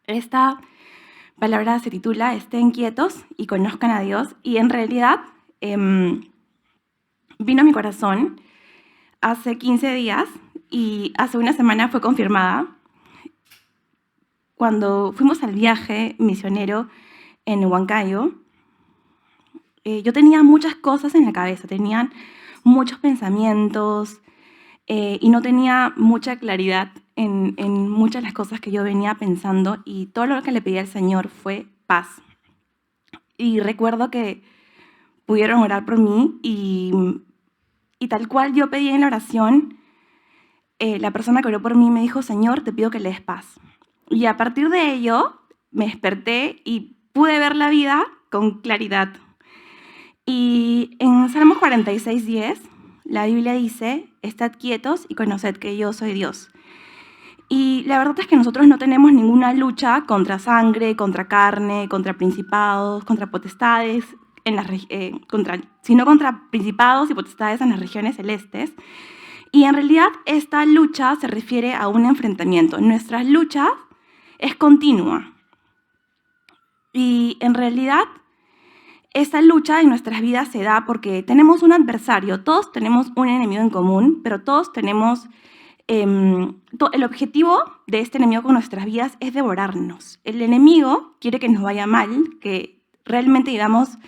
Esta palabra se titula Estén quietos y conozcan a Dios, y en realidad vino a mi corazón hace 15 días y hace una semana fue confirmada cuando fuimos al viaje misionero en Huancayo. Yo tenía muchas cosas en la cabeza, tenían muchos pensamientos y no tenía mucha claridad en muchas de las cosas que yo venía pensando, y todo lo que le pedí al Señor fue paz. Y recuerdo que pudieron orar por mí y tal cual yo pedí en la oración, la persona que oró por mí me dijo: Señor, te pido que le des paz. Y a partir de ello me desperté y pude ver la vida con claridad. Y en Salmos 46:10, la Biblia dice: estad quietos y conoced que yo soy Dios. Y la verdad es que nosotros no tenemos ninguna lucha contra sangre, contra carne, contra principados, contra potestades, sino contra principados y potestades en las regiones celestes. Y en realidad esta lucha se refiere a un enfrentamiento. Nuestra lucha es continua. Y en realidad esta lucha en nuestras vidas se da porque tenemos un adversario. Todos tenemos un enemigo en común, pero todos tenemos... el objetivo de este enemigo con nuestras vidas es devorarnos. El enemigo quiere que nos vaya mal, que realmente vivamos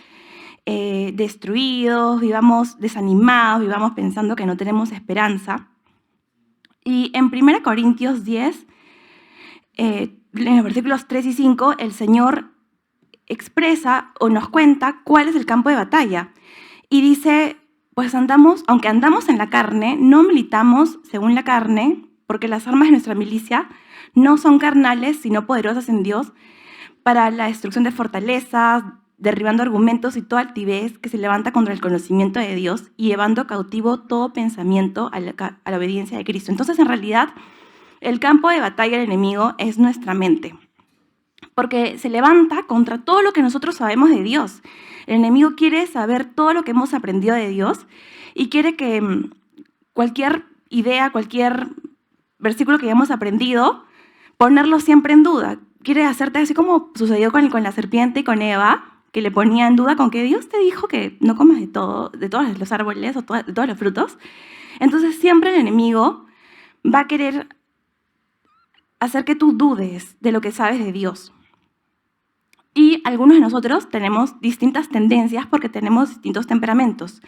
destruidos, vivamos desanimados, vivamos pensando que no tenemos esperanza. Y en 1 Corintios 10, en los versículos 3 y 5, el Señor expresa o nos cuenta cuál es el campo de batalla. Y dice: pues aunque andamos en la carne, no militamos según la carne, porque las armas de nuestra milicia no son carnales, sino poderosas en Dios, para la destrucción de fortalezas, derribando argumentos y toda altivez que se levanta contra el conocimiento de Dios y llevando cautivo todo pensamiento a la obediencia de Cristo. Entonces, en realidad, el campo de batalla del enemigo es nuestra mente, porque se levanta contra todo lo que nosotros sabemos de Dios. El enemigo quiere saber todo lo que hemos aprendido de Dios y quiere que cualquier idea, cualquier versículo que hayamos aprendido, ponerlo siempre en duda. Quiere hacerte así como sucedió con la serpiente y con Eva, que le ponía en duda con que Dios te dijo que no comas de todos los árboles o de todos los frutos. Entonces siempre el enemigo va a querer hacer que tú dudes de lo que sabes de Dios. Y algunos de nosotros tenemos distintas tendencias porque tenemos distintos temperamentos.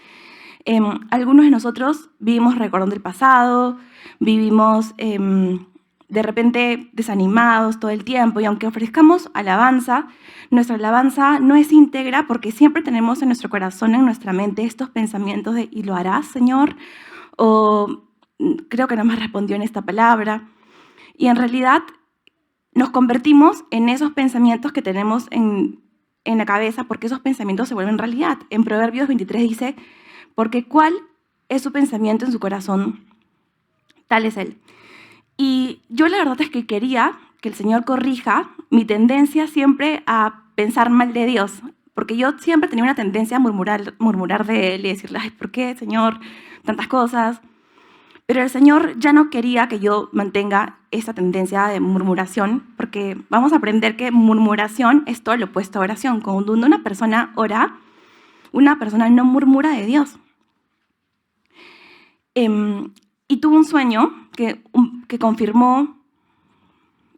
Algunos de nosotros vivimos recordando el pasado, vivimos de repente desanimados todo el tiempo, y aunque ofrezcamos alabanza, nuestra alabanza no es íntegra porque siempre tenemos en nuestro corazón, en nuestra mente, estos pensamientos de ¿y lo harás, Señor? O creo que no me respondió en esta palabra. Y en realidad nos convertimos en esos pensamientos que tenemos en la cabeza, porque esos pensamientos se vuelven realidad. En Proverbios 23 dice: porque cuál es su pensamiento en su corazón, tal es él. Y yo la verdad es que quería que el Señor corrija mi tendencia siempre a pensar mal de Dios, porque yo siempre tenía una tendencia a murmurar de Él y decirle: ay, ¿por qué, Señor? Tantas cosas. Pero el Señor ya no quería que yo mantenga esa tendencia de murmuración, porque vamos a aprender que murmuración es todo lo opuesto a oración. Cuando una persona ora, una persona no murmura de Dios. Y tuve un sueño que confirmó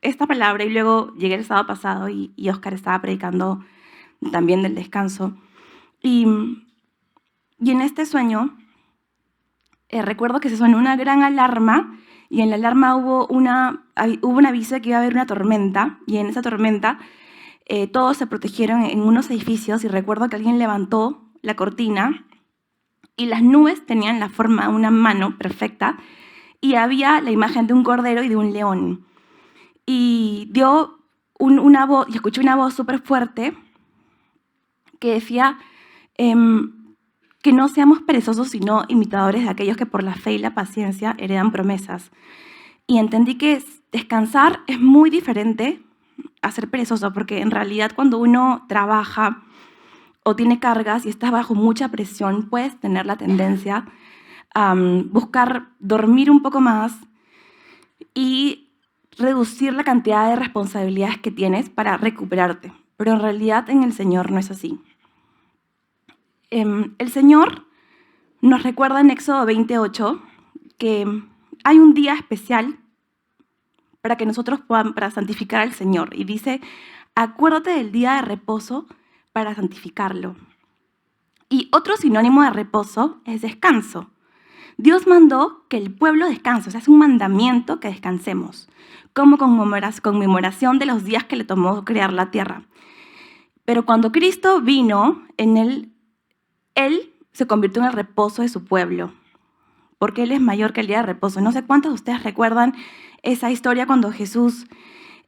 esta palabra, y luego llegué el sábado pasado y Oscar estaba predicando también del descanso. Y en este sueño recuerdo que se sonó una gran alarma, y en la alarma hubo un aviso de que iba a haber una tormenta, y en esa tormenta todos se protegieron en unos edificios, y recuerdo que alguien levantó la cortina y las nubes tenían la forma de una mano perfecta, y había la imagen de un cordero y de un león. Y dio una voz, y escuché una voz súper fuerte que decía que no seamos perezosos, sino imitadores de aquellos que por la fe y la paciencia heredan promesas. Y entendí que descansar es muy diferente a ser perezoso, porque en realidad cuando uno trabaja o tiene cargas y estás bajo mucha presión, puedes tener la tendencia a buscar dormir un poco más y reducir la cantidad de responsabilidades que tienes para recuperarte. Pero en realidad en el Señor no es así. El Señor nos recuerda en Éxodo 28 que hay un día especial para que nosotros podamos, para santificar al Señor. Y dice, acuérdate del día de reposo para santificarlo. Y otro sinónimo de reposo es descanso. Dios mandó que el pueblo descanse, o sea, es un mandamiento que descansemos, como conmemoración de los días que le tomó crear la tierra. Pero cuando Cristo vino, Él se convirtió en el reposo de su pueblo, porque Él es mayor que el día de reposo. No sé cuántos de ustedes recuerdan esa historia cuando Jesús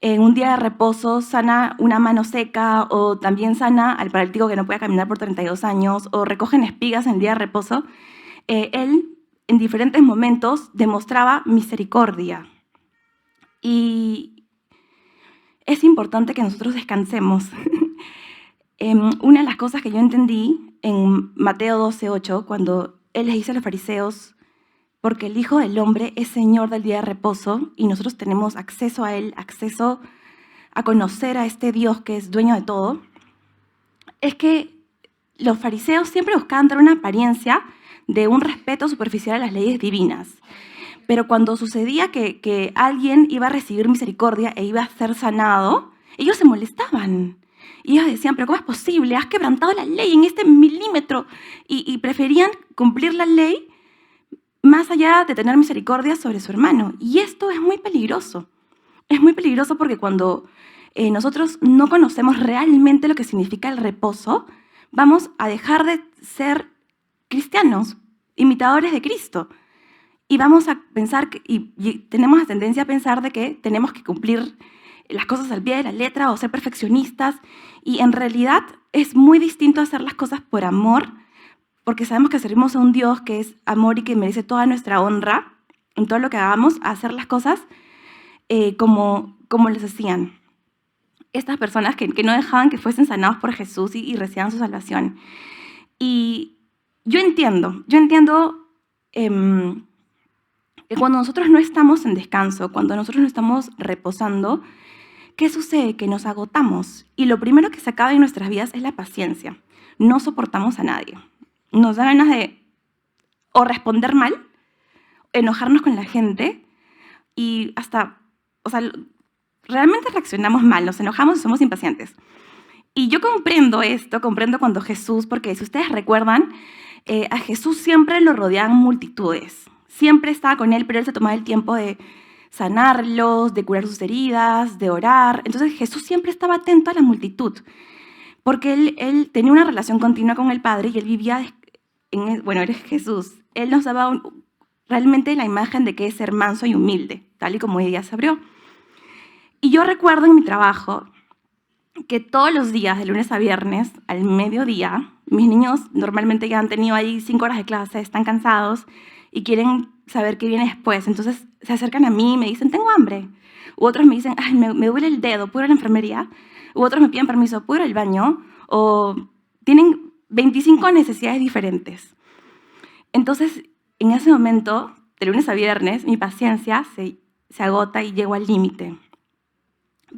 en un día de reposo sana una mano seca, o también sana al paralítico que no puede caminar por 32 años, o recogen espigas en el día de reposo. Él en diferentes momentos demostraba misericordia. Y es importante que nosotros descansemos. Una de las cosas que yo entendí en Mateo 12:8, cuando Él les dice a los fariseos, porque el Hijo del Hombre es Señor del día de reposo y nosotros tenemos acceso a Él, acceso a conocer a este Dios que es dueño de todo, es que los fariseos siempre buscaban dar una apariencia de un respeto superficial a las leyes divinas. Pero cuando sucedía que alguien iba a recibir misericordia e iba a ser sanado, ellos se molestaban. Y ellos decían, pero ¿cómo es posible? Has quebrantado la ley en este milímetro. Y preferían cumplir la ley más allá de tener misericordia sobre su hermano. Y esto es muy peligroso. Es muy peligroso porque cuando nosotros no conocemos realmente lo que significa el reposo, vamos a dejar de ser cristianos, imitadores de Cristo. Y vamos a pensar, y tenemos la tendencia a pensar de que tenemos que cumplir las cosas al pie de la letra o ser perfeccionistas. Y en realidad es muy distinto hacer las cosas por amor, porque sabemos que servimos a un Dios que es amor y que merece toda nuestra honra en todo lo que hagamos, a hacer las cosas como les hacían estas personas que no dejaban que fuesen sanados por Jesús y recibieran su salvación. Y yo entiendo que cuando nosotros no estamos en descanso, cuando nosotros no estamos reposando, ¿qué sucede? Que nos agotamos. Y lo primero que se acaba en nuestras vidas es la paciencia. No soportamos a nadie. Nos da ganas de o responder mal, enojarnos con la gente y hasta, realmente reaccionamos mal, nos enojamos y somos impacientes. Y yo comprendo esto, comprendo cuando Jesús, porque si ustedes recuerdan, a Jesús siempre lo rodeaban multitudes. Siempre estaba con Él, pero Él se tomaba el tiempo de sanarlos, de curar sus heridas, de orar. Entonces Jesús siempre estaba atento a la multitud, porque Él tenía una relación continua con el Padre y Él vivía, Él es Jesús. Él nos daba realmente la imagen de que es ser manso y humilde, tal y como hoy día se abrió. Y yo recuerdo en mi trabajo que todos los días, de lunes a viernes, al mediodía, mis niños normalmente ya han tenido ahí 5 horas de clase, están cansados y quieren saber qué viene después. Entonces se acercan a mí y me dicen, tengo hambre. U otros me dicen, ay, me duele el dedo, ¿puedo ir a la enfermería? U otros me piden permiso, ¿puedo ir al baño? O tienen 25 necesidades diferentes. Entonces, en ese momento, de lunes a viernes, mi paciencia se agota y llego al límite.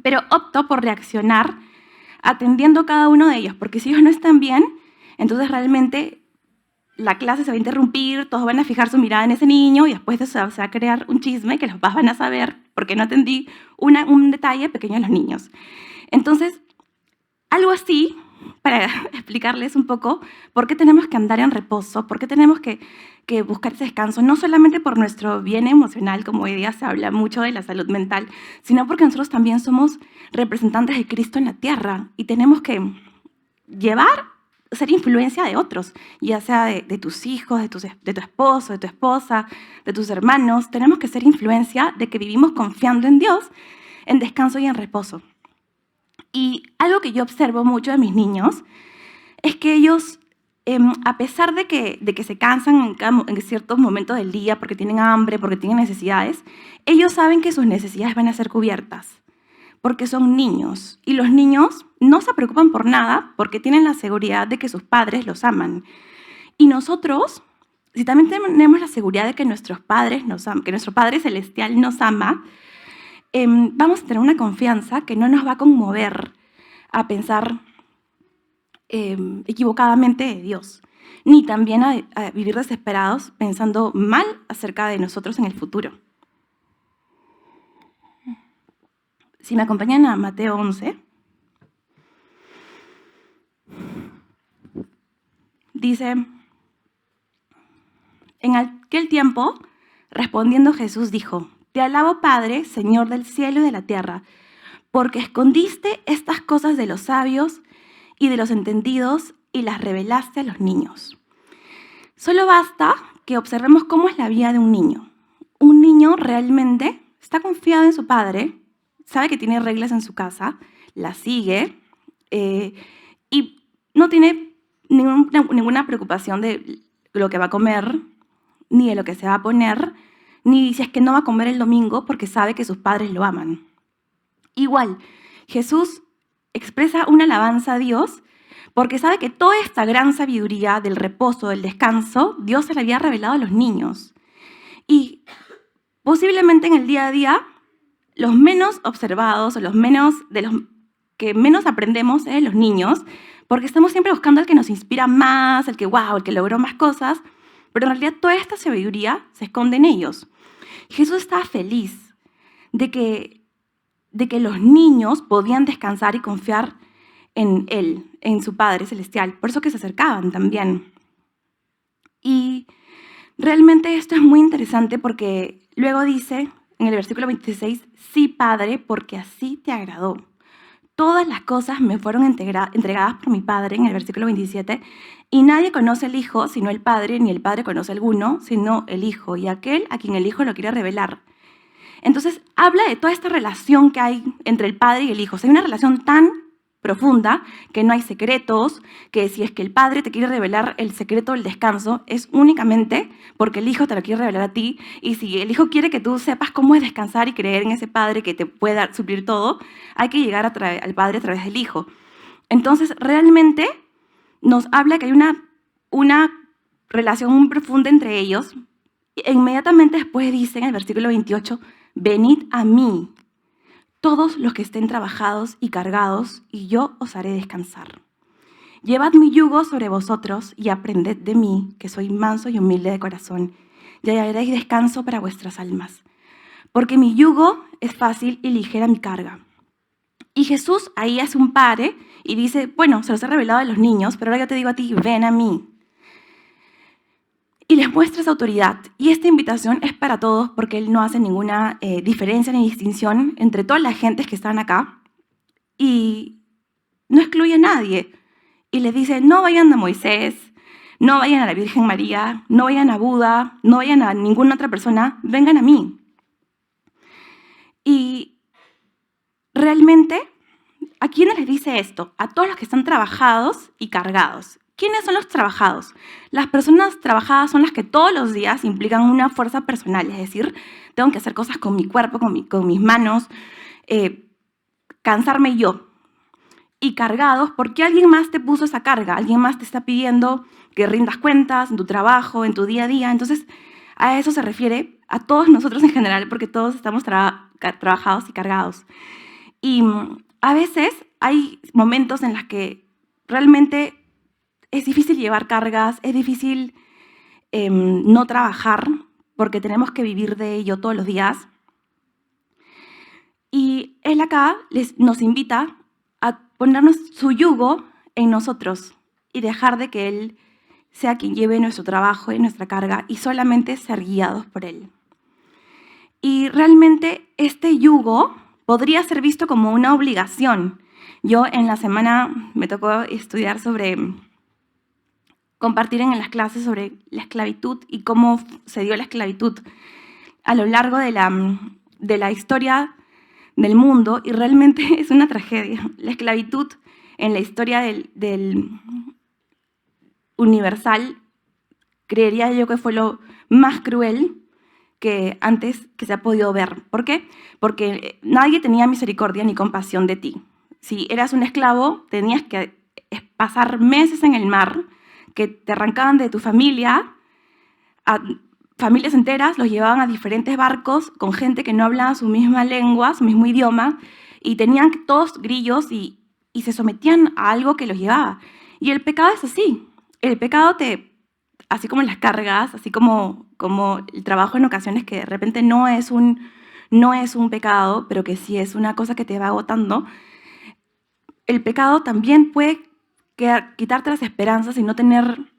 Pero opto por reaccionar atendiendo cada uno de ellos, porque si ellos no están bien, entonces realmente la clase se va a interrumpir, todos van a fijar su mirada en ese niño y después de eso se va a crear un chisme que los papás van a saber porque no atendí un detalle pequeño a los niños. Entonces, algo así, para explicarles un poco por qué tenemos que andar en reposo, por qué tenemos que buscar ese descanso, no solamente por nuestro bien emocional, como hoy día se habla mucho de la salud mental, sino porque nosotros también somos representantes de Cristo en la tierra y tenemos que ser influencia de otros, ya sea de tus hijos, de tu esposo, de tu esposa, de tus hermanos. Tenemos que ser influencia de que vivimos confiando en Dios, en descanso y en reposo. Y algo que yo observo mucho de mis niños es que ellos, a pesar de que se cansan en ciertos momentos del día porque tienen hambre, porque tienen necesidades, ellos saben que sus necesidades van a ser cubiertas porque son niños. Y los niños no se preocupan por nada porque tienen la seguridad de que sus padres los aman. Y nosotros, si también tenemos la seguridad de que nuestro Padre Celestial nos ama, vamos a tener una confianza que no nos va a conmover a pensar equivocadamente de Dios, ni también a vivir desesperados pensando mal acerca de nosotros en el futuro. Si me acompañan a Mateo 11, dice, en aquel tiempo, respondiendo Jesús dijo, te alabo Padre, Señor del cielo y de la tierra, porque escondiste estas cosas de los sabios y de los entendidos y las revelaste a los niños. Solo basta que observemos cómo es la vida de un niño. Un niño realmente está confiado en su padre, sabe que tiene reglas en su casa, las sigue y no tiene ninguna preocupación de lo que va a comer, ni de lo que se va a poner, ni si es que no va a comer el domingo porque sabe que sus padres lo aman. Igual, Jesús expresa una alabanza a Dios porque sabe que toda esta gran sabiduría del reposo, del descanso, Dios se la había revelado a los niños. Y posiblemente en el día a día, los menos observados o de los que menos aprendemos es de los niños, porque estamos siempre buscando al que nos inspira más, el que logró más cosas, pero en realidad toda esta sabiduría se esconde en ellos. Jesús estaba feliz de que los niños podían descansar y confiar en Él, en su Padre Celestial, por eso que se acercaban también. Y realmente esto es muy interesante porque luego dice en el versículo 26, sí, Padre, porque así te agradó. Todas las cosas me fueron entregadas por mi Padre, en el versículo 27, y nadie conoce al Hijo sino el Padre, ni el Padre conoce a alguno sino el Hijo, y aquel a quien el Hijo lo quiere revelar. Entonces, habla de toda esta relación que hay entre el Padre y el Hijo. O sea, hay una relación tan profunda que no hay secretos, que si es que el Padre te quiere revelar el secreto del descanso, es únicamente porque el Hijo te lo quiere revelar a ti, y si el Hijo quiere que tú sepas cómo es descansar y creer en ese Padre que te puede suplir todo, hay que llegar al Padre a través del Hijo. Entonces, realmente nos habla que hay una relación muy profunda entre ellos. E inmediatamente después dice en el versículo 28, venid a mí, todos los que estén trabajados y cargados, y yo os haré descansar. Llevad mi yugo sobre vosotros y aprended de mí, que soy manso y humilde de corazón, y hallaréis descanso para vuestras almas. Porque mi yugo es fácil y ligera mi carga. Y Jesús ahí hace un pare y dice, bueno, se los he revelado a los niños, pero ahora yo te digo a ti, ven a mí. Y les muestra esa autoridad. Y esta invitación es para todos porque Él no hace ninguna diferencia ni distinción entre todas las gentes que están acá y no excluye a nadie. Y les dice, no vayan a Moisés, no vayan a la Virgen María, no vayan a Buda, no vayan a ninguna otra persona, vengan a mí. Y realmente, ¿a quiénes les dice esto? A todos los que están trabajados y cargados. ¿Quiénes son los trabajados? Las personas trabajadas son las que todos los días implican una fuerza personal, es decir, tengo que hacer cosas con mi cuerpo, con mis manos, cansarme yo. Y cargados porque alguien más te puso esa carga, alguien más te está pidiendo que rindas cuentas en tu trabajo, en tu día a día. Entonces, a eso se refiere a todos nosotros en general, porque todos estamos trabajados y cargados. Y a veces hay momentos en los que realmente es difícil llevar cargas, es difícil no trabajar porque tenemos que vivir de ello todos los días. Y Él acá nos invita a ponernos su yugo en nosotros y dejar de que Él sea quien lleve nuestro trabajo y nuestra carga y solamente ser guiados por Él. Y realmente este yugo podría ser visto como una obligación. Yo en la semana me tocó estudiar compartir en las clases sobre la esclavitud y cómo se dio la esclavitud a lo largo de la historia del mundo, y realmente es una tragedia. La esclavitud en la historia del universal, creería yo que fue lo más cruel que antes que se ha podido ver. ¿Por qué? Porque nadie tenía misericordia ni compasión de ti. Si eras un esclavo, tenías que pasar meses en el mar, que te arrancaban de tu familia, familias enteras los llevaban a diferentes barcos con gente que no hablaba su misma lengua, su mismo idioma, y tenían todos grillos y se sometían a algo que los llevaba. Y el pecado es así. El pecado así como las cargas, así como el trabajo en ocasiones que de repente no es un pecado, pero que sí es una cosa que te va agotando, el pecado también puede quitarte las esperanzas y no tener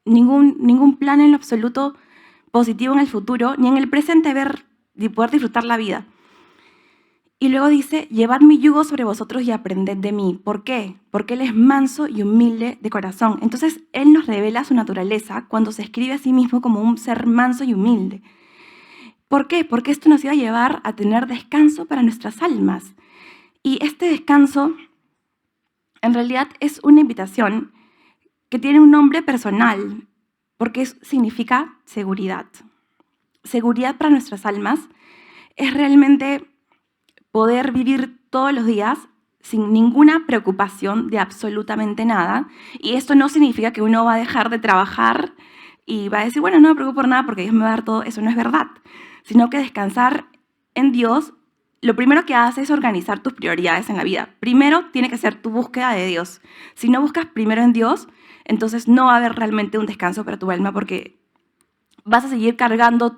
ningún plan en lo absoluto positivo en el futuro, ni en el presente poder disfrutar la vida. Y luego dice, llevad mi yugo sobre vosotros y aprended de mí. ¿Por qué? Porque Él es manso y humilde de corazón. Entonces, Él nos revela su naturaleza cuando se escribe a sí mismo como un ser manso y humilde. ¿Por qué? Porque esto nos iba a llevar a tener descanso para nuestras almas. Y este descanso, en realidad, es una invitación que tiene un nombre personal, porque significa seguridad. Seguridad para nuestras almas es realmente poder vivir todos los días sin ninguna preocupación de absolutamente nada. Y esto no significa que uno va a dejar de trabajar y va a decir, bueno, no me preocupo por nada porque Dios me va a dar todo. Eso no es verdad. Sino que descansar en Dios, lo primero que hace es organizar tus prioridades en la vida. Primero tiene que ser tu búsqueda de Dios. Si no buscas primero en Dios, entonces no va a haber realmente un descanso para tu alma porque vas a seguir cargando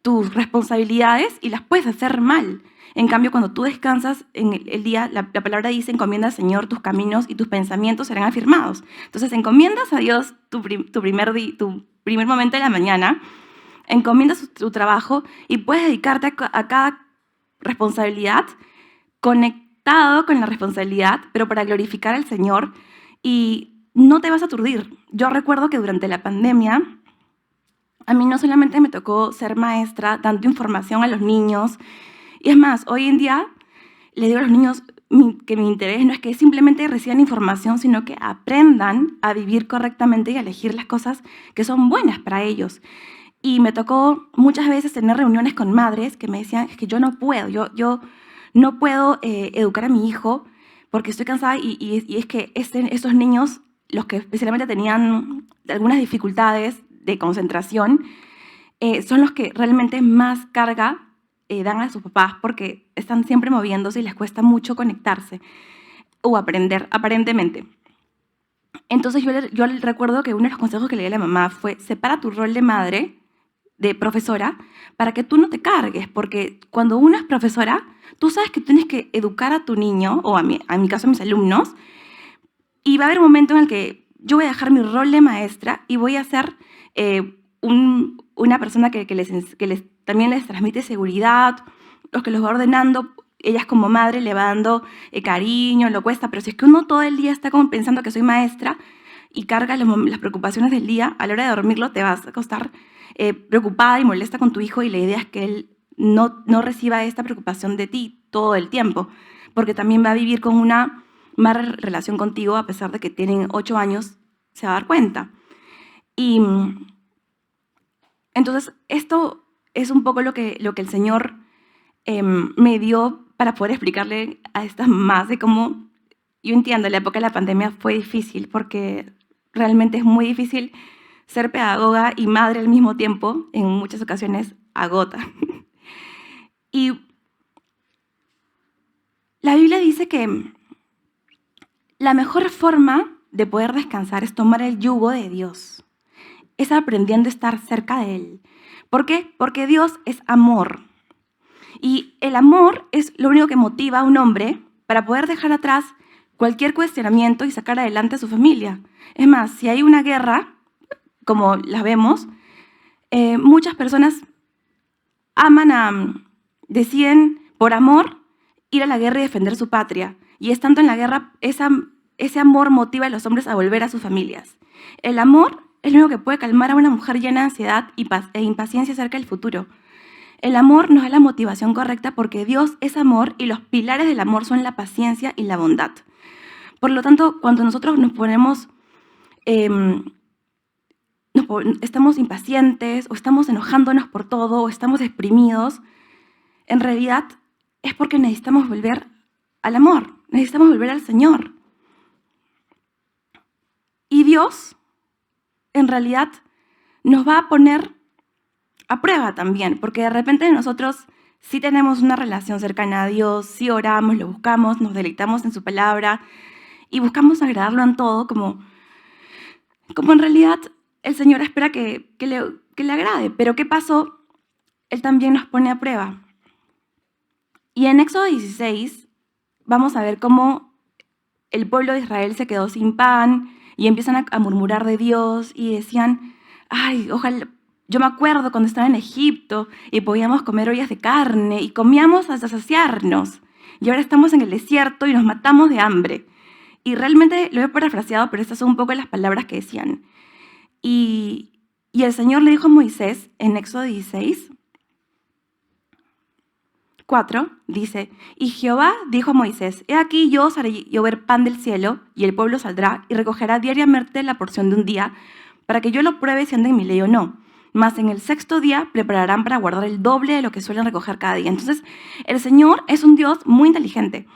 tus responsabilidades y las puedes hacer mal. En cambio, cuando tú descansas en el día, la palabra dice, encomienda al Señor tus caminos y tus pensamientos serán afirmados. Entonces, encomiendas a Dios tu primer momento de la mañana, encomiendas tu trabajo y puedes dedicarte a cada responsabilidad conectado con la responsabilidad, pero para glorificar al Señor y no te vas a aturdir. Yo recuerdo que durante la pandemia, a mí no solamente me tocó ser maestra dando información a los niños, y es más, hoy en día le digo a los niños que mi interés no es que simplemente reciban información, sino que aprendan a vivir correctamente y a elegir las cosas que son buenas para ellos. Y me tocó muchas veces tener reuniones con madres que me decían, es que yo no puedo, yo no puedo educar a mi hijo porque estoy cansada y es que estos niños, los que especialmente tenían algunas dificultades de concentración, son los que realmente más carga dan a sus papás porque están siempre moviéndose y les cuesta mucho conectarse o aprender, aparentemente. Entonces yo recuerdo que uno de los consejos que le di a la mamá fue, separa tu rol de madre, de profesora, para que tú no te cargues, porque cuando uno es profesora, tú sabes que tienes que educar a tu niño, o en mi caso a mis alumnos, y va a haber un momento en el que yo voy a dejar mi rol de maestra y voy a ser una persona que también les transmite seguridad, los que los va ordenando, ellas como madre le va dando cariño, lo cuesta, pero si es que uno todo el día está como pensando que soy maestra y carga las preocupaciones del día, a la hora de dormirlo te vas a acostar preocupada y molesta con tu hijo y la idea es que él no reciba esta preocupación de ti todo el tiempo, porque también va a vivir con una mala relación contigo a pesar de que tienen 8 años, se va a dar cuenta. Y entonces esto es un poco lo que el Señor me dio para poder explicarle a estas mamás de cómo, yo entiendo, la época de la pandemia fue difícil porque realmente es muy difícil ser pedagoga y madre al mismo tiempo, en muchas ocasiones agota. Y la Biblia dice que la mejor forma de poder descansar es tomar el yugo de Dios, es aprendiendo a estar cerca de Él. ¿Por qué? Porque Dios es amor. Y el amor es lo único que motiva a un hombre para poder dejar atrás cualquier cuestionamiento y sacar adelante a su familia. Es más, si hay una guerra, como las vemos, muchas personas deciden por amor ir a la guerra y defender su patria. Y estando en la guerra, ese amor motiva a los hombres a volver a sus familias. El amor es lo único que puede calmar a una mujer llena de ansiedad e impaciencia acerca del futuro. El amor nos da la motivación correcta porque Dios es amor y los pilares del amor son la paciencia y la bondad. Por lo tanto, cuando nosotros nos ponemos, estamos impacientes o estamos enojándonos por todo o estamos deprimidos, en realidad es porque necesitamos volver al amor, necesitamos volver al Señor. Y Dios, en realidad, nos va a poner a prueba también, porque de repente nosotros sí tenemos una relación cercana a Dios, sí oramos, lo buscamos, nos deleitamos en su palabra y buscamos agradarlo en todo, como en realidad el Señor espera que le agrade. Pero ¿qué pasó? Él también nos pone a prueba. Y en Éxodo 16 vamos a ver cómo el pueblo de Israel se quedó sin pan y empiezan a murmurar de Dios y decían, ay, ojalá, yo me acuerdo cuando estaba en Egipto y podíamos comer ollas de carne y comíamos hasta saciarnos. Y ahora estamos en el desierto y nos matamos de hambre. Y realmente lo he parafraseado, pero estas son un poco las palabras que decían. Y el Señor le dijo a Moisés en Éxodo 16, 4, dice, y Jehová dijo a Moisés, he aquí yo os haré llover pan del cielo, y el pueblo saldrá y recogerá diariamente la porción de un día, para que yo lo pruebe si anda en mi ley o no. Mas en el sexto día prepararán para guardar el doble de lo que suelen recoger cada día. Entonces, el Señor es un Dios muy inteligente,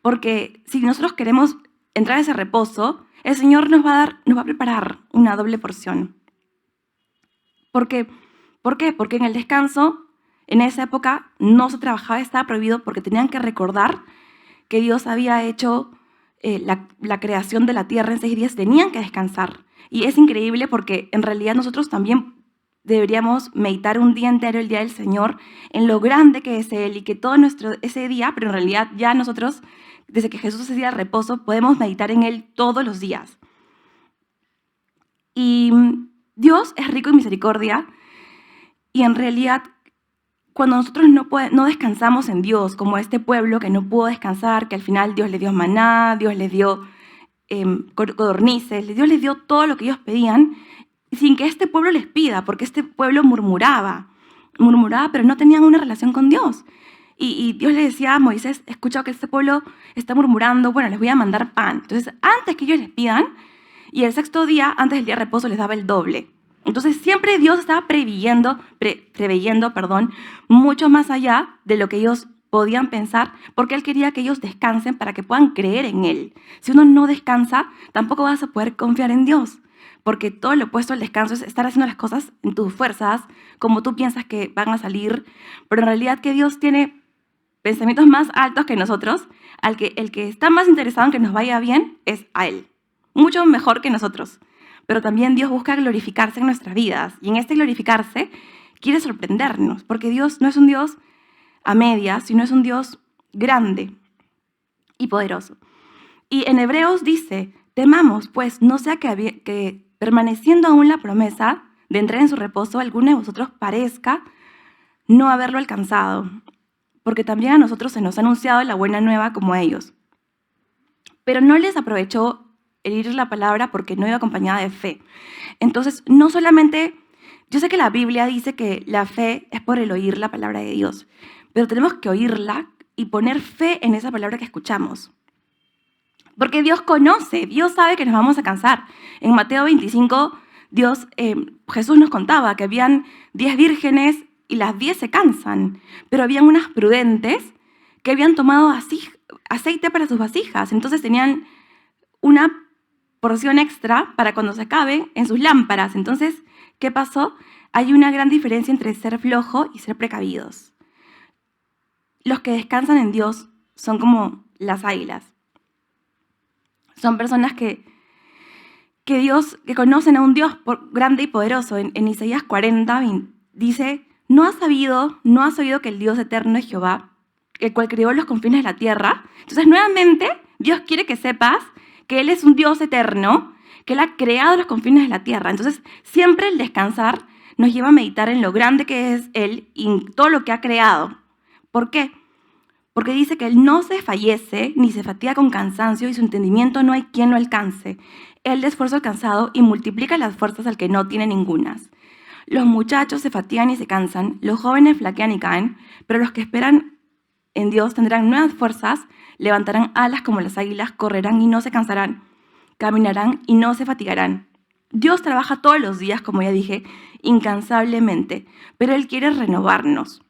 porque si nosotros queremos entrar a ese reposo, el Señor nos va a preparar una doble porción. ¿Por qué? Porque en el descanso, en esa época, no se trabajaba, estaba prohibido porque tenían que recordar que Dios había hecho la creación de la tierra en 6 días, tenían que descansar. Y es increíble porque en realidad nosotros también deberíamos meditar un día entero, el día del Señor, en lo grande que es Él y que todo ese día, pero en realidad ya nosotros, desde que Jesús hacía el reposo, podemos meditar en Él todos los días. Y Dios es rico en misericordia y en realidad cuando nosotros no descansamos en Dios, como este pueblo que no pudo descansar, que al final Dios les dio maná, Dios les dio codornices, Dios les dio todo lo que ellos pedían, sin que este pueblo les pida, porque este pueblo murmuraba, pero no tenían una relación con Dios. Y Dios le decía a Moisés, he escuchado que este pueblo está murmurando, bueno, les voy a mandar pan. Entonces, antes que ellos les pidan, y el sexto día, antes del día de reposo, les daba el doble. Entonces, siempre Dios estaba preveyendo, mucho más allá de lo que ellos podían pensar, porque Él quería que ellos descansen para que puedan creer en Él. Si uno no descansa, tampoco vas a poder confiar en Dios, porque todo lo opuesto al descanso es estar haciendo las cosas en tus fuerzas, como tú piensas que van a salir, pero en realidad que Dios tiene pensamientos más altos que nosotros, el que está más interesado en que nos vaya bien es a Él, mucho mejor que nosotros. Pero también Dios busca glorificarse en nuestras vidas, y en este glorificarse quiere sorprendernos, porque Dios no es un Dios a medias, sino es un Dios grande y poderoso. Y en Hebreos dice, temamos, pues, no sea que permaneciendo aún la promesa de entrar en su reposo, alguno de vosotros parezca no haberlo alcanzado, porque también a nosotros se nos ha anunciado la buena nueva como a ellos. Pero no les aprovechó el ir la palabra porque no iba acompañada de fe. Entonces, no solamente, yo sé que la Biblia dice que la fe es por el oír la palabra de Dios, pero tenemos que oírla y poner fe en esa palabra que escuchamos. Porque Dios conoce, Dios sabe que nos vamos a cansar. En Mateo 25, Jesús nos contaba que habían 10 vírgenes y las 10 se cansan, pero habían unas prudentes que habían tomado aceite para sus vasijas, entonces tenían una porción extra para cuando se acabe en sus lámparas. Entonces, ¿qué pasó? Hay una gran diferencia entre ser flojo y ser precavidos. Los que descansan en Dios son como las águilas. Son personas que conocen a un Dios grande y poderoso. En Isaías 40 dice, ¿no has oído que el Dios eterno es Jehová, el cual creó los confines de la tierra? Entonces, nuevamente, Dios quiere que sepas que Él es un Dios eterno, que Él ha creado los confines de la tierra. Entonces, siempre el descansar nos lleva a meditar en lo grande que es Él y en todo lo que ha creado. ¿Por qué? Porque dice que Él no se fallece ni se fatiga con cansancio y su entendimiento no hay quien lo alcance. Él da esfuerzo alcanzado y multiplica las fuerzas al que no tiene ningunas. Los muchachos se fatigan y se cansan, los jóvenes flaquean y caen, pero los que esperan en Dios tendrán nuevas fuerzas, levantarán alas como las águilas, correrán y no se cansarán, caminarán y no se fatigarán. Dios trabaja todos los días, como ya dije, incansablemente, pero Él quiere renovarnos.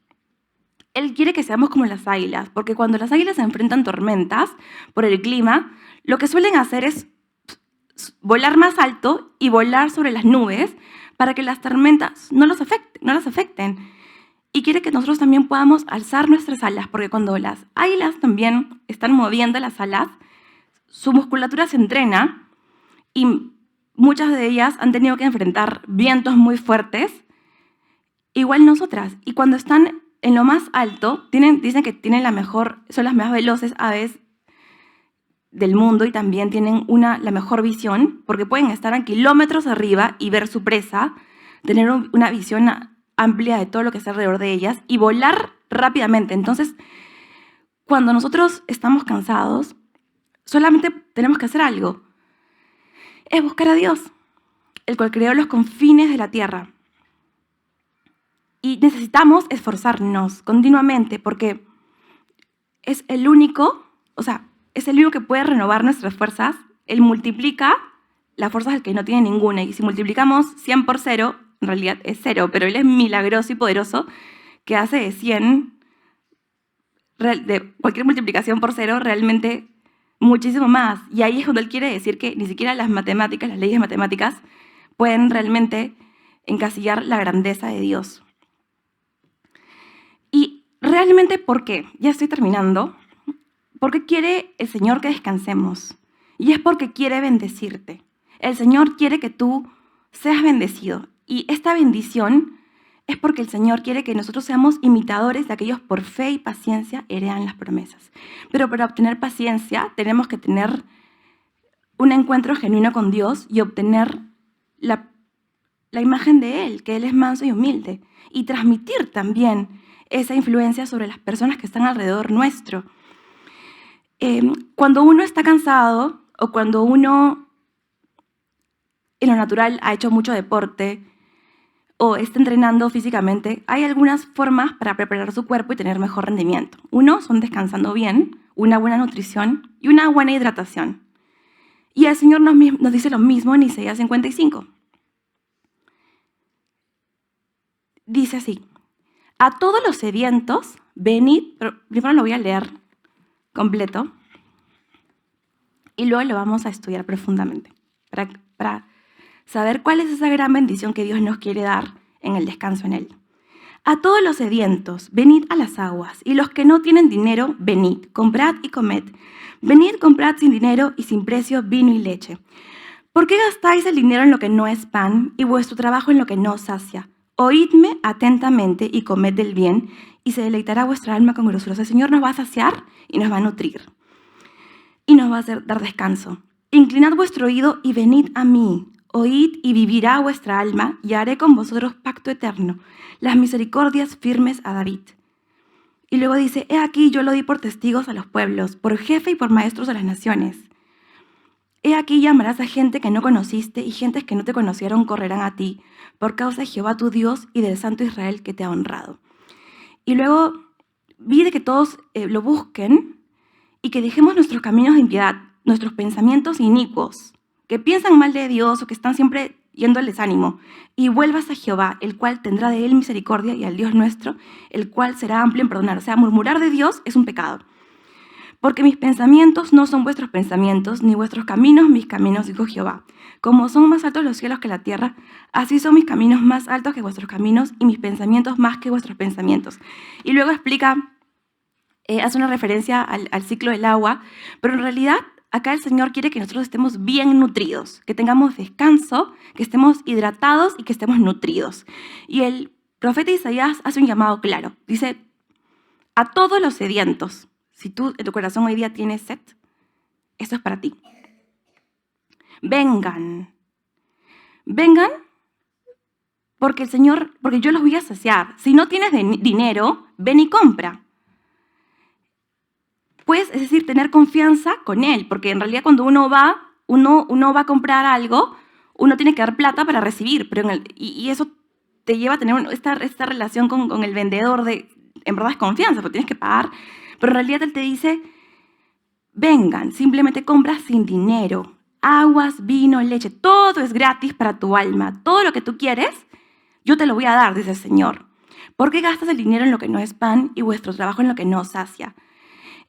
Él quiere que seamos como las águilas, porque cuando las águilas se enfrentan tormentas por el clima, lo que suelen hacer es volar más alto y volar sobre las nubes para que las tormentas no las afecten. Y quiere que nosotros también podamos alzar nuestras alas, porque cuando las águilas también están moviendo las alas, su musculatura se entrena y muchas de ellas han tenido que enfrentar vientos muy fuertes, igual nosotras. Y cuando están en lo más alto, dicen que tienen son las más veloces aves del mundo y también tienen la mejor visión, porque pueden estar a kilómetros arriba y ver su presa, tener una visión amplia de todo lo que está alrededor de ellas y volar rápidamente. Entonces, cuando nosotros estamos cansados, solamente tenemos que hacer algo. Es buscar a Dios, el cual creó los confines de la tierra. Y necesitamos esforzarnos continuamente porque es el único que puede renovar nuestras fuerzas. Él multiplica las fuerzas del que no tiene ninguna. Y si multiplicamos 100 por 0, en realidad es 0, pero Él es milagroso y poderoso que hace de 100, de cualquier multiplicación por 0, realmente muchísimo más. Y ahí es cuando Él quiere decir que ni siquiera las leyes matemáticas, pueden realmente encasillar la grandeza de Dios. Y realmente, ¿por qué? Ya estoy terminando. ¿Por qué quiere el Señor que descansemos? Y es porque quiere bendecirte. El Señor quiere que tú seas bendecido. Y esta bendición es porque el Señor quiere que nosotros seamos imitadores de aquellos por fe y paciencia heredan las promesas. Pero para obtener paciencia tenemos que tener un encuentro genuino con Dios y obtener la imagen de Él, que Él es manso y humilde. Y transmitir también esa influencia sobre las personas que están alrededor nuestro. Cuando uno está cansado o cuando uno en lo natural ha hecho mucho deporte o está entrenando físicamente, hay algunas formas para preparar su cuerpo y tener mejor rendimiento. Uno son descansando bien, una buena nutrición y una buena hidratación. Y el Señor nos dice lo mismo en Isaías 55. Dice así: a todos los sedientos, venid, pero primero lo voy a leer completo y luego lo vamos a estudiar profundamente para saber cuál es esa gran bendición que Dios nos quiere dar en el descanso en Él. A todos los sedientos, venid a las aguas, y los que no tienen dinero, venid, comprad y comed. Venid, comprad sin dinero y sin precio vino y leche. ¿Por qué gastáis el dinero en lo que no es pan y vuestro trabajo en lo que no sacia? Oídme atentamente y comed del bien, y se deleitará vuestra alma con grosuras. El Señor nos va a saciar y nos va a nutrir, y nos va a dar descanso. Inclinad vuestro oído y venid a mí. Oíd y vivirá vuestra alma, y haré con vosotros pacto eterno, las misericordias firmes a David. Y luego dice: he aquí yo lo di por testigos a los pueblos, por jefe y por maestros de las naciones. He aquí llamarás a gente que no conociste, y gentes que no te conocieron correrán a ti, por causa de Jehová tu Dios y del Santo Israel que te ha honrado. Y luego pide que todos lo busquen y que dejemos nuestros caminos de impiedad, nuestros pensamientos inicuos, que piensan mal de Dios o que están siempre yendo al desánimo, y vuelvas a Jehová, el cual tendrá de él misericordia, y al Dios nuestro, el cual será amplio en perdonar. O sea, murmurar de Dios es un pecado. Porque mis pensamientos no son vuestros pensamientos, ni vuestros caminos mis caminos, dijo Jehová. Como son más altos los cielos que la tierra, así son mis caminos más altos que vuestros caminos, y mis pensamientos más que vuestros pensamientos. Y luego explica, hace una referencia al ciclo del agua, pero en realidad acá el Señor quiere que nosotros estemos bien nutridos, que tengamos descanso, que estemos hidratados y que estemos nutridos. Y el profeta Isaías hace un llamado claro. Dice: a todos los sedientos, si tú en tu corazón hoy día tienes sed, esto es para ti. Vengan porque yo los voy a saciar. Si no tienes dinero, ven y compra. Pues, es decir, tener confianza con Él, porque en realidad cuando uno va a comprar algo, uno tiene que dar plata para recibir, pero y eso te lleva a tener esta relación con el vendedor en verdad es confianza, porque tienes que pagar, pero en realidad Él te dice: vengan, simplemente compras sin dinero, aguas, vino, leche, todo es gratis para tu alma, todo lo que tú quieres, yo te lo voy a dar, dice el Señor. ¿Por qué gastas el dinero en lo que no es pan y vuestro trabajo en lo que no sacia?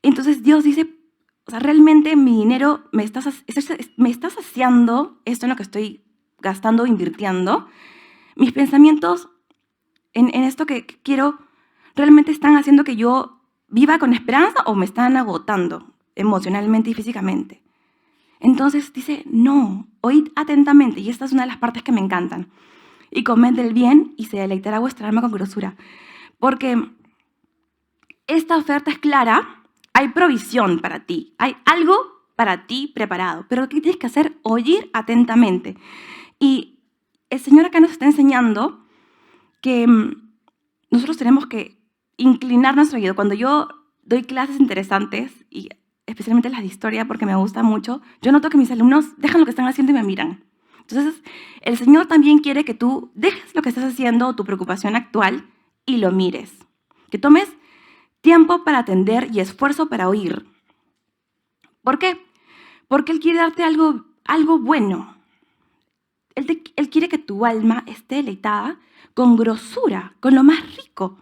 Entonces Dios dice: o sea, realmente mi dinero me está saciando esto en lo que estoy gastando o invirtiendo. mis pensamientos en esto que quiero realmente están haciendo que yo viva con esperanza o me están agotando emocionalmente y físicamente. Entonces dice, no, oíd atentamente, y esta es una de las partes que me encantan, y comed del bien y se deleitará vuestra alma con grosura. Porque esta oferta es clara, hay provisión para ti, hay algo para ti preparado, pero lo que tienes que hacer, oír atentamente. Y el Señor acá nos está enseñando que nosotros tenemos que inclinar nuestro oído. Cuando yo doy clases interesantes, y especialmente las de historia porque me gusta mucho, yo noto que mis alumnos dejan lo que están haciendo y me miran. Entonces, el Señor también quiere que tú dejes lo que estás haciendo, tu preocupación actual, y lo mires. Que tomes tiempo para atender y esfuerzo para oír. ¿Por qué? Porque Él quiere darte algo bueno. Él quiere que tu alma esté deleitada con grosura, con lo más rico.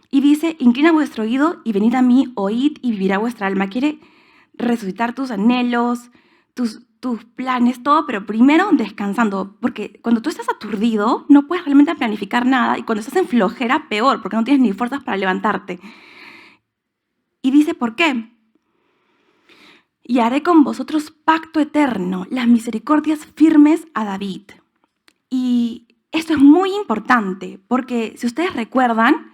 Y dice, inclina vuestro oído y venid a mí, oíd y vivirá vuestra alma. Quiere resucitar tus anhelos, tus planes, todo, pero primero descansando. Porque cuando tú estás aturdido, no puedes realmente planificar nada. Y cuando estás en flojera, peor, porque no tienes ni fuerzas para levantarte. Y dice, ¿por qué? Y haré con vosotros pacto eterno, las misericordias firmes a David. Y esto es muy importante, porque si ustedes recuerdan,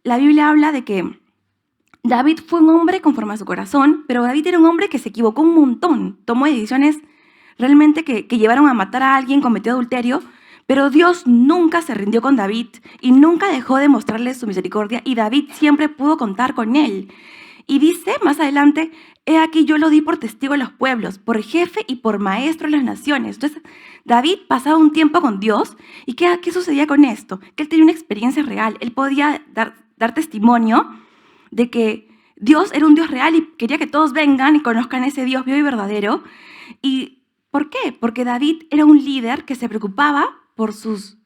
la Biblia habla de que David fue un hombre conforme a su corazón, pero David era un hombre que se equivocó un montón, tomó decisiones realmente que llevaron a matar a alguien, cometió adulterio, pero Dios nunca se rindió con David y nunca dejó de mostrarle su misericordia, y David siempre pudo contar con él. Y dice más adelante, he aquí yo lo di por testigo a los pueblos, por jefe y por maestro de las naciones. Entonces, David pasaba un tiempo con Dios, y ¿qué sucedía con esto? Que él tenía una experiencia real, él podía dar testimonio de que Dios era un Dios real y quería que todos vengan y conozcan ese Dios vivo y verdadero. ¿Y por qué? Porque David era un líder que se preocupaba por su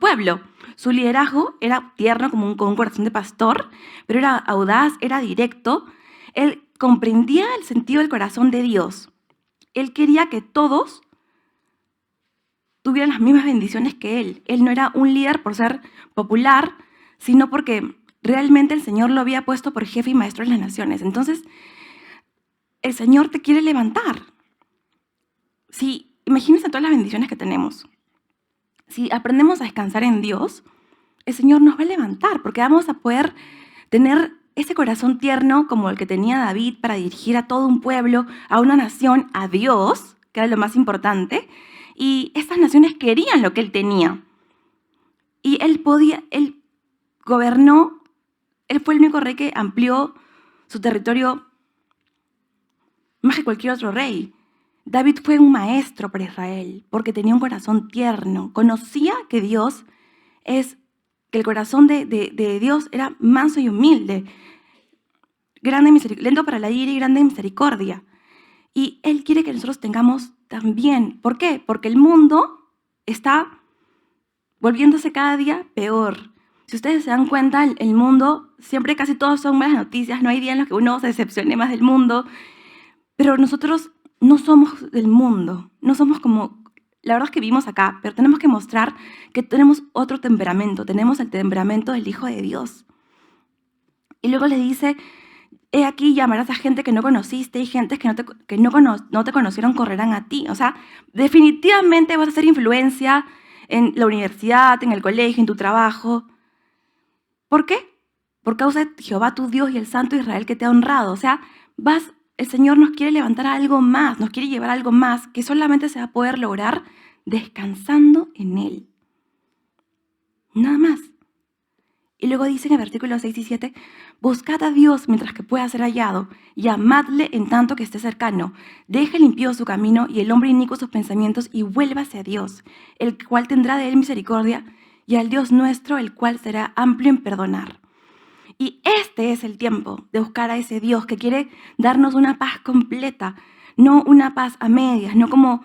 pueblo. Su liderazgo era tierno como con un corazón de pastor, pero era audaz, era directo. Él comprendía el sentido del corazón de Dios. Él quería que todos tuvieran las mismas bendiciones que él. Él no era un líder por ser popular, sino porque realmente el Señor lo había puesto por jefe y maestro de las naciones. Entonces, el Señor te quiere levantar. Imagínense todas las bendiciones que tenemos. Si aprendemos a descansar en Dios, el Señor nos va a levantar, porque vamos a poder tener ese corazón tierno como el que tenía David para dirigir a todo un pueblo, a una nación, a Dios, que era lo más importante, y estas naciones querían lo que él tenía. Y él gobernó, él fue el único rey que amplió su territorio más que cualquier otro rey. David fue un maestro para Israel porque tenía un corazón tierno. Conocía que que el corazón de Dios era manso y humilde, lento para la ira y grande en misericordia. Y Él quiere que nosotros tengamos también. ¿Por qué? Porque el mundo está volviéndose cada día peor. Si ustedes se dan cuenta, el mundo, siempre casi todos son malas noticias, no hay día en los que uno se decepcione más del mundo, pero nosotros no somos del mundo, no somos como, la verdad es que vivimos acá, pero tenemos que mostrar que tenemos otro temperamento, tenemos el temperamento del Hijo de Dios. Y luego le dice, he aquí llamarás a gente que no conociste y gentes que no te conocieron correrán a ti. O sea, definitivamente vas a hacer influencia en la universidad, en el colegio, en tu trabajo. ¿Por qué? Por causa de Jehová tu Dios y el Santo Israel que te ha honrado. O sea, el Señor nos quiere levantar a algo más, nos quiere llevar a algo más que solamente se va a poder lograr descansando en Él. Nada más. Y luego dice en el versículo 6 y 7, buscad a Dios mientras que pueda ser hallado, y amadle en tanto que esté cercano. Deje limpio su camino y el hombre inicuo sus pensamientos, y vuélvase a Dios, el cual tendrá de él misericordia, y al Dios nuestro, el cual será amplio en perdonar. Y este es el tiempo de buscar a ese Dios que quiere darnos una paz completa, no una paz a medias, no como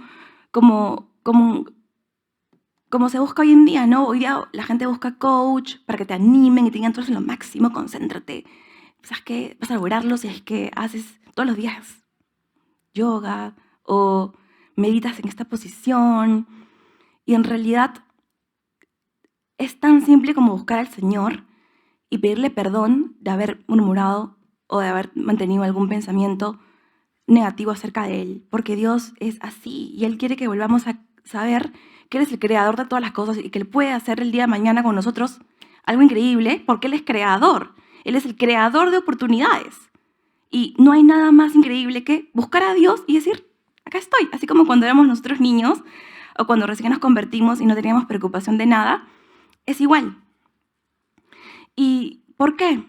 se busca hoy en día, ¿no? Hoy día la gente busca coach para que te animen y te digan, tú eres lo máximo, concéntrate. ¿Sabes qué? Vas a lograrlo si es que haces todos los días yoga o meditas en esta posición. Y en realidad Es tan simple como buscar al Señor y pedirle perdón de haber murmurado o de haber mantenido algún pensamiento negativo acerca de Él, porque Dios es así y Él quiere que volvamos a saber que Él es el creador de todas las cosas y que Él puede hacer el día de mañana con nosotros algo increíble, porque Él es creador. Él es el creador de oportunidades. Y no hay nada más increíble que buscar a Dios y decir, acá estoy. Así como cuando éramos nosotros niños o cuando recién nos convertimos y no teníamos preocupación de nada, es igual. ¿Y por qué?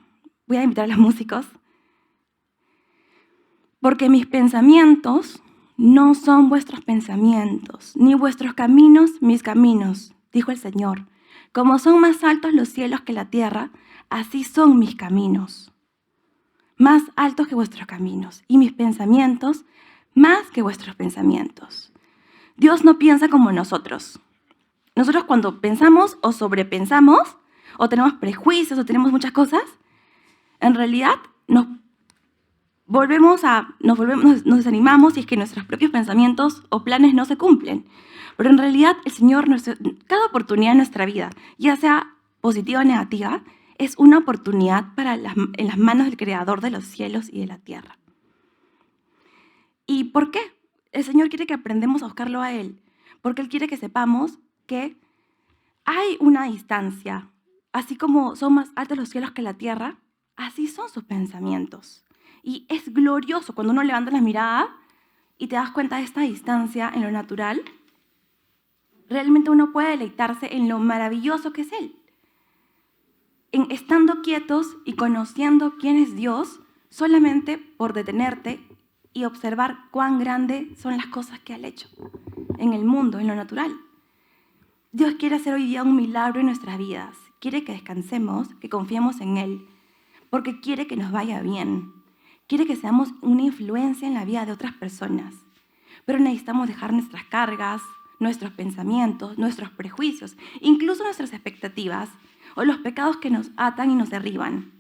Voy a invitar a los músicos. Porque mis pensamientos no son vuestros pensamientos, ni vuestros caminos mis caminos, dijo el Señor. Como son más altos los cielos que la tierra, así son mis caminos, más altos que vuestros caminos, y mis pensamientos más que vuestros pensamientos. Dios no piensa como nosotros. Nosotros cuando pensamos o sobrepensamos, o tenemos prejuicios, o tenemos muchas cosas, en realidad nos desanimamos y es que nuestros propios pensamientos o planes no se cumplen. Pero en realidad el Señor, cada oportunidad en nuestra vida, ya sea positiva o negativa, es una oportunidad en las manos del Creador de los cielos y de la tierra. ¿Y por qué? El Señor quiere que aprendamos a buscarlo a Él, porque Él quiere que sepamos que hay una distancia. Así como son más altos los cielos que la tierra, así son sus pensamientos. Y es glorioso cuando uno levanta la mirada y te das cuenta de esta distancia en lo natural. Realmente uno puede deleitarse en lo maravilloso que es Él. En estando quietos y conociendo quién es Dios, solamente por detenerte y observar cuán grandes son las cosas que Él ha hecho en el mundo, en lo natural. Dios quiere hacer hoy día un milagro en nuestras vidas. Quiere que descansemos, que confiemos en Él, porque quiere que nos vaya bien. Quiere que seamos una influencia en la vida de otras personas. Pero necesitamos dejar nuestras cargas, nuestros pensamientos, nuestros prejuicios, incluso nuestras expectativas o los pecados que nos atan y nos derriban.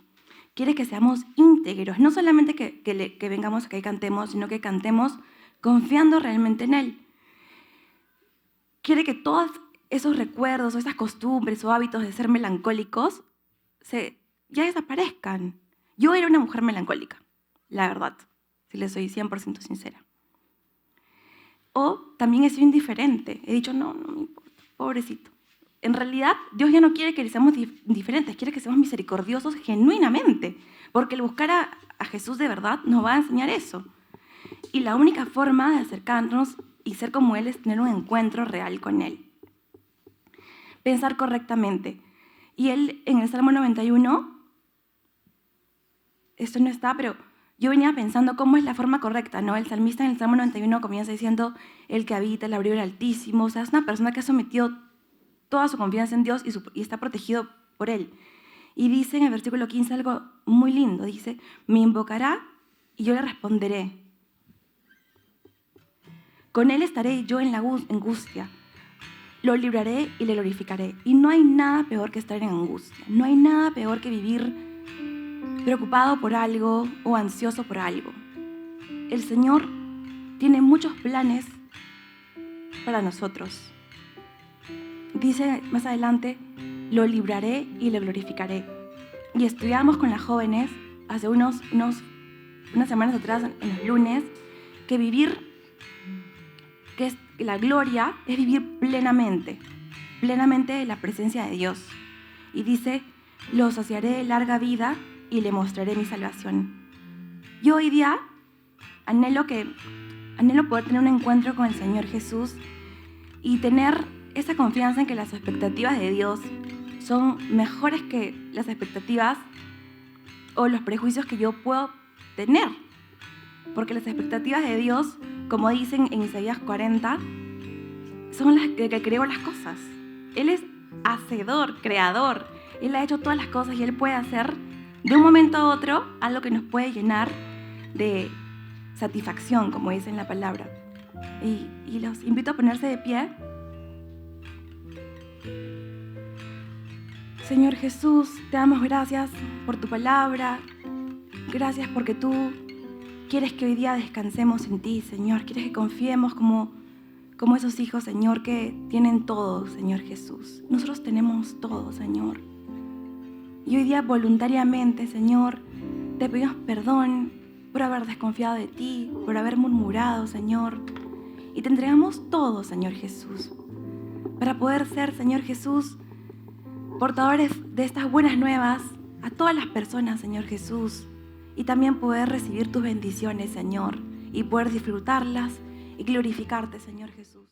Quiere que seamos íntegros, no solamente que vengamos acá y cantemos, sino que cantemos confiando realmente en Él. Quiere que todos esos recuerdos o esas costumbres o hábitos de ser melancólicos ya desaparezcan. Yo era una mujer melancólica, la verdad, si les soy 100% sincera. O también he sido indiferente. He dicho, no me importa, pobrecito. En realidad, Dios ya no quiere que seamos indiferentes, quiere que seamos misericordiosos genuinamente, porque el buscar a Jesús de verdad nos va a enseñar eso. Y la única forma de acercarnos y ser como Él es tener un encuentro real con Él. Pensar correctamente. Y Él, en el Salmo 91, esto no está, pero yo venía pensando cómo es la forma correcta, ¿no? El salmista en el Salmo 91 comienza diciendo, el que habita el abrigo del Altísimo. O sea, es una persona que ha sometido toda su confianza en Dios y está protegido por Él. Y dice en el versículo 15 algo muy lindo. Dice, me invocará y yo le responderé. Con Él estaré yo en la angustia. Lo libraré y le glorificaré. Y no hay nada peor que estar en angustia. No hay nada peor que vivir preocupado por algo o ansioso por algo. El Señor tiene muchos planes para nosotros. Dice más adelante, lo libraré y le glorificaré. Y estudiamos con las jóvenes hace unas semanas atrás, en los lunes, que la gloria es vivir plenamente la presencia de Dios. Y dice, lo saciaré de larga vida y le mostraré mi salvación. Yo hoy día anhelo poder tener un encuentro con el Señor Jesús y tener esa confianza en que las expectativas de Dios son mejores que las expectativas o los prejuicios que yo puedo tener. Porque las expectativas de Dios, como dicen en Isaías 40, son las que creó las cosas. Él es hacedor, creador. Él ha hecho todas las cosas y Él puede hacer de un momento a otro algo que nos puede llenar de satisfacción, como dice en la palabra. Y los invito a ponerse de pie. Señor Jesús, te damos gracias por tu palabra. Gracias porque tú quieres que hoy día descansemos en ti, Señor. Quieres que confiemos como como esos hijos, Señor, que tienen todo, Señor Jesús. Nosotros tenemos todo, Señor. Y hoy día voluntariamente, Señor, te pedimos perdón por haber desconfiado de ti, por haber murmurado, Señor. Y te entregamos todo, Señor Jesús, para poder ser, Señor Jesús, portadores de estas buenas nuevas a todas las personas, Señor Jesús. Y también poder recibir tus bendiciones, Señor, y poder disfrutarlas y glorificarte, Señor Jesús.